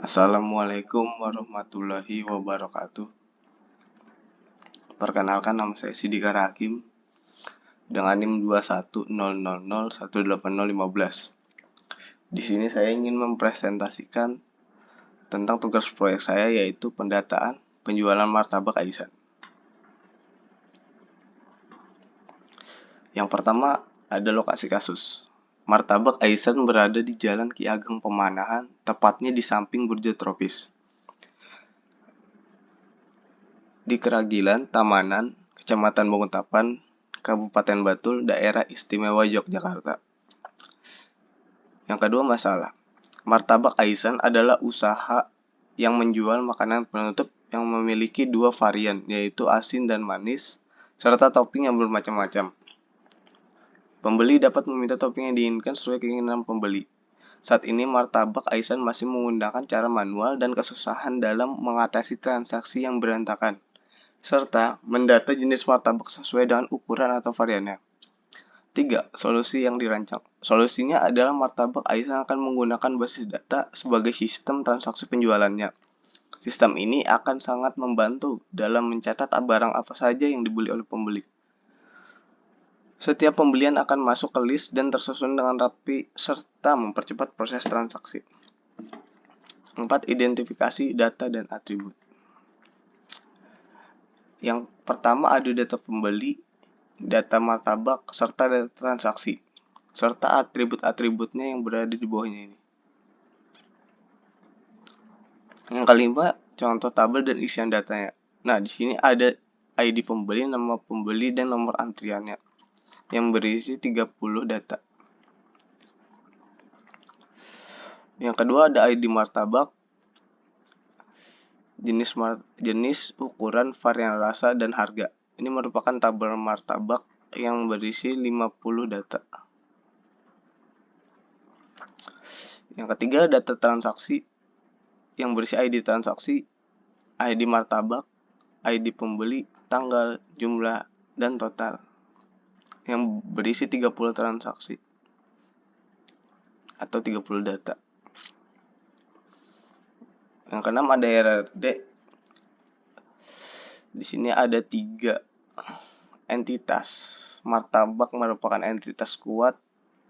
Assalamualaikum warahmatullahi wabarakatuh. Perkenalkan, nama saya Sidika Hakim dengan NIM 2100018015. Di sini saya ingin mempresentasikan tentang tugas proyek saya, yaitu pendataan penjualan martabak Aisan. Yang pertama ada lokasi kasus. Martabak Aisan berada di Jalan Ki Ageng Pemanahan, tepatnya di samping Burjo Tropis. Di Keragilan, Tamanan, Kecamatan Banguntapan, Kabupaten Batul, Daerah Istimewa Yogyakarta. Yang kedua masalah. Martabak Aisan adalah usaha yang menjual makanan penutup yang memiliki dua varian, yaitu asin dan manis, serta topping yang bermacam-macam. Pembeli dapat meminta topping yang diinginkan sesuai keinginan pembeli. Saat ini martabak Aisan masih menggunakan cara manual dan kesusahan dalam mengatasi transaksi yang berantakan, serta mendata jenis martabak sesuai dengan ukuran atau variannya. 3. Solusi yang dirancang. Solusinya adalah martabak Aisan akan menggunakan basis data sebagai sistem transaksi penjualannya. Sistem ini akan sangat membantu dalam mencatat barang apa saja yang dibeli oleh pembeli. Setiap pembelian akan masuk ke list dan tersusun dengan rapi serta mempercepat proses transaksi. 4. Identifikasi data dan atribut. Yang pertama ada data pembeli, data martabak, serta data transaksi, serta atribut-atributnya yang berada di bawahnya ini. Yang kelima, contoh tabel dan isian datanya. Nah, di sini ada ID pembeli, nama pembeli, dan nomor antriannya yang berisi 30 data. Yang kedua ada ID martabak, jenis, ukuran, varian rasa, dan harga. Ini merupakan tabel martabak yang berisi 50 data. Yang ketiga data transaksi yang berisi ID transaksi, ID martabak, ID pembeli, tanggal, jumlah, dan total, yang berisi 30 transaksi atau 30 data. Yang keenam ada RRD. Di sini ada 3 entitas. Martabak merupakan entitas kuat,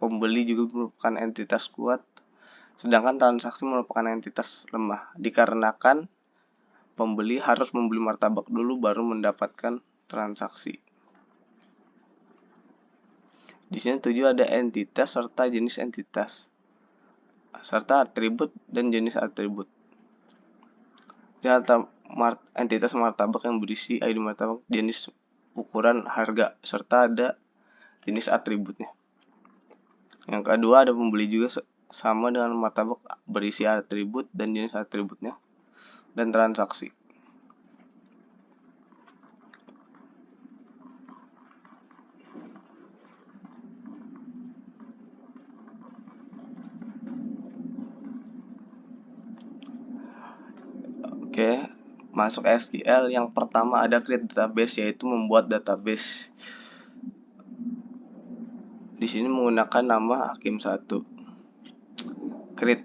pembeli juga merupakan entitas kuat, sedangkan transaksi merupakan entitas lemah, dikarenakan pembeli harus membeli martabak dulu baru mendapatkan transaksi. Di sini 7 ada entitas serta jenis entitas, serta atribut dan jenis atribut. Di antara entitas martabak yang berisi ID martabak, jenis, ukuran, harga, serta ada jenis atributnya. Yang kedua ada pembeli juga sama dengan martabak, berisi atribut dan jenis atributnya, dan transaksi. Oke, masuk SQL. Yang pertama ada create database, yaitu membuat database. Di sini menggunakan nama Hakim 1. Create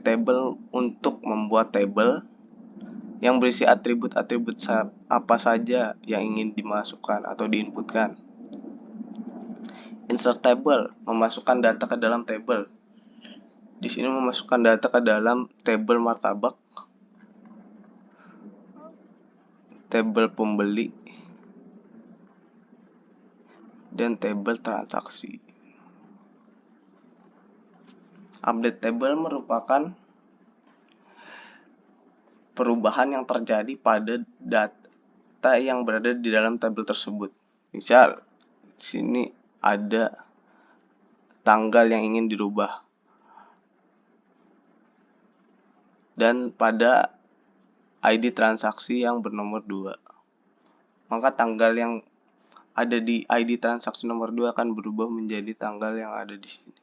table untuk membuat table yang berisi atribut-atribut apa saja yang ingin dimasukkan atau diinputkan. Insert table, memasukkan data ke dalam table. Di sini memasukkan data ke dalam table martabak, table pembeli, dan table transaksi. Update table merupakan perubahan yang terjadi pada data yang berada di dalam tabel tersebut. Misal, di sini ada tanggal yang ingin dirubah, dan pada ID transaksi yang bernomor 2. Maka tanggal yang ada di ID transaksi nomor 2 akan berubah menjadi tanggal yang ada di sini.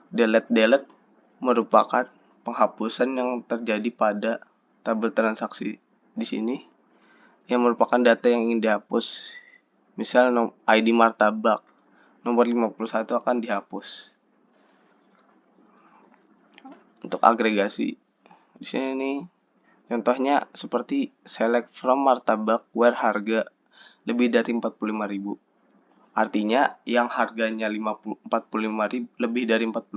Delete merupakan penghapusan yang terjadi pada tabel transaksi di sini yang merupakan data yang ingin dihapus. Misal ID martabak, nomor 51 akan dihapus. Untuk agregasi, di sini nih contohnya seperti select from martabak where harga lebih dari 45.000. Artinya yang harganya 45.000 lebih dari 45.000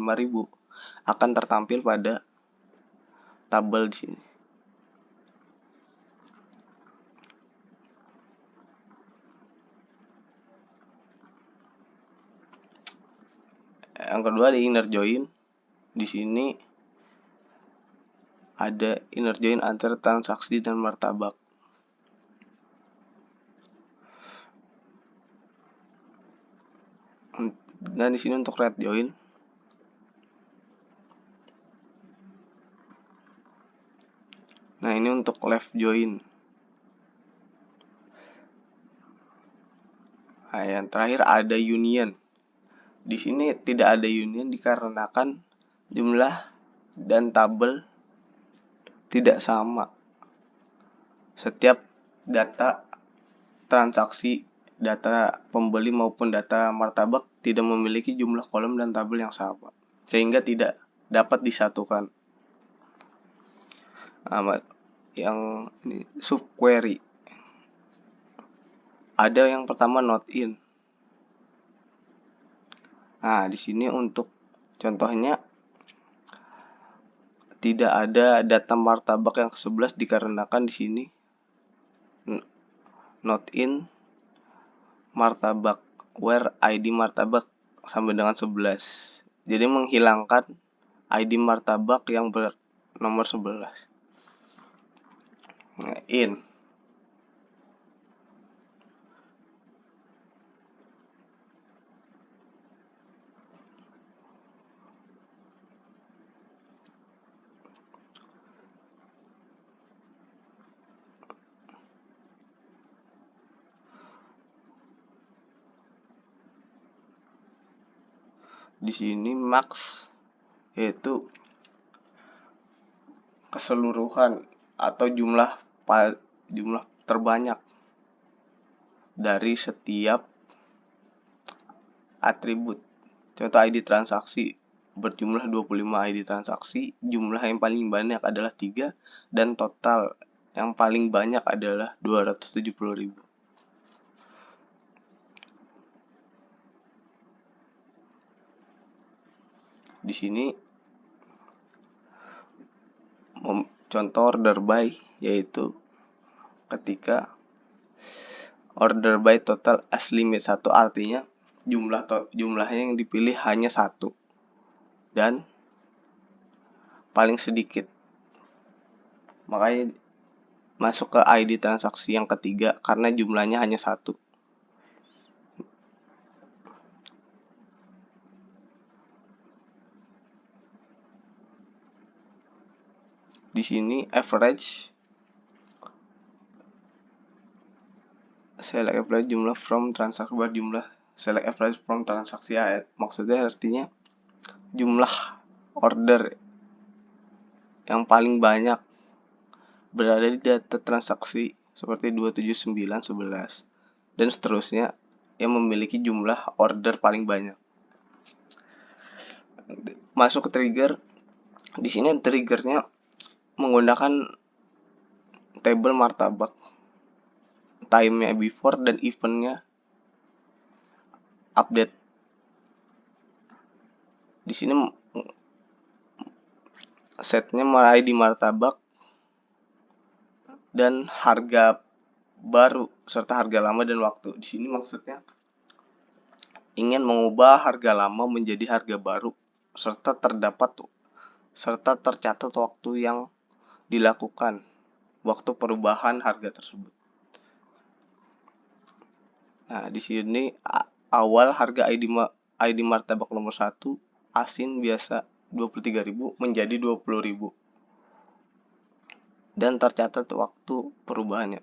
akan tertampil pada tabel di sini. Yang kedua di inner join. Di sini ada inner join antara transaksi dan martabak. Dan di sini untuk right join. Nah, ini untuk left join. Nah, yang terakhir ada union. Di sini tidak ada union dikarenakan jumlah dan tabel tidak sama. Setiap data transaksi, data pembeli maupun data martabak tidak memiliki jumlah kolom dan tabel yang sama, sehingga tidak dapat disatukan. Yang ini subquery. Ada yang pertama not in. Nah, di sini untuk contohnya tidak ada data martabak yang ke-11 dikarenakan di sini not in martabak where ID martabak sampai dengan 11. Jadi menghilangkan ID martabak yang bernomor 11. Nah, in. Di sini max yaitu keseluruhan atau jumlah terbanyak dari setiap atribut. Contoh ID transaksi berjumlah 25 ID transaksi, jumlah yang paling banyak adalah 3 dan total yang paling banyak adalah 270.000. Di sini contoh order by yaitu ketika order by total as limit 1 artinya jumlahnya yang dipilih hanya 1 dan paling sedikit. Makanya masuk ke ID transaksi yang ketiga karena jumlahnya hanya 1. Di sini average select average jumlah from transaksi berjumlah select average from transaksi maksudnya artinya jumlah order yang paling banyak berada di data transaksi seperti 27911 dan seterusnya yang memiliki jumlah order paling banyak. Masuk ke trigger. Di sini triggernya menggunakan table martabak, time-nya before dan event-nya update. Di sini setnya mulai di martabak dan harga baru serta harga lama dan waktu. Di sini maksudnya ingin mengubah harga lama menjadi harga baru serta tercatat waktu yang dilakukan waktu perubahan harga tersebut. Nah, di sini awal harga ID martabak nomor 1 asin biasa 23.000 menjadi 20.000 dan tercatat waktu perubahannya.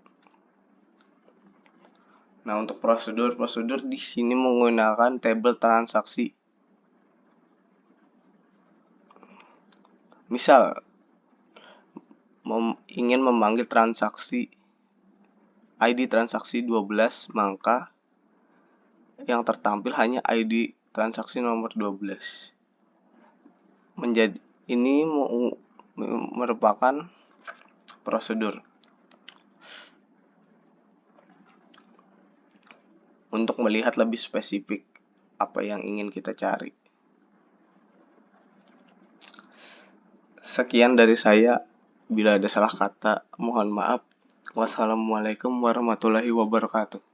Nah, untuk prosedur di sini menggunakan table transaksi. Misal ingin memanggil transaksi ID transaksi 12, maka yang tertampil hanya ID transaksi nomor 12. Ini merupakan prosedur untuk melihat lebih spesifik apa yang ingin kita cari. Sekian dari saya. Bila ada salah kata, mohon maaf. Wassalamualaikum warahmatullahi wabarakatuh.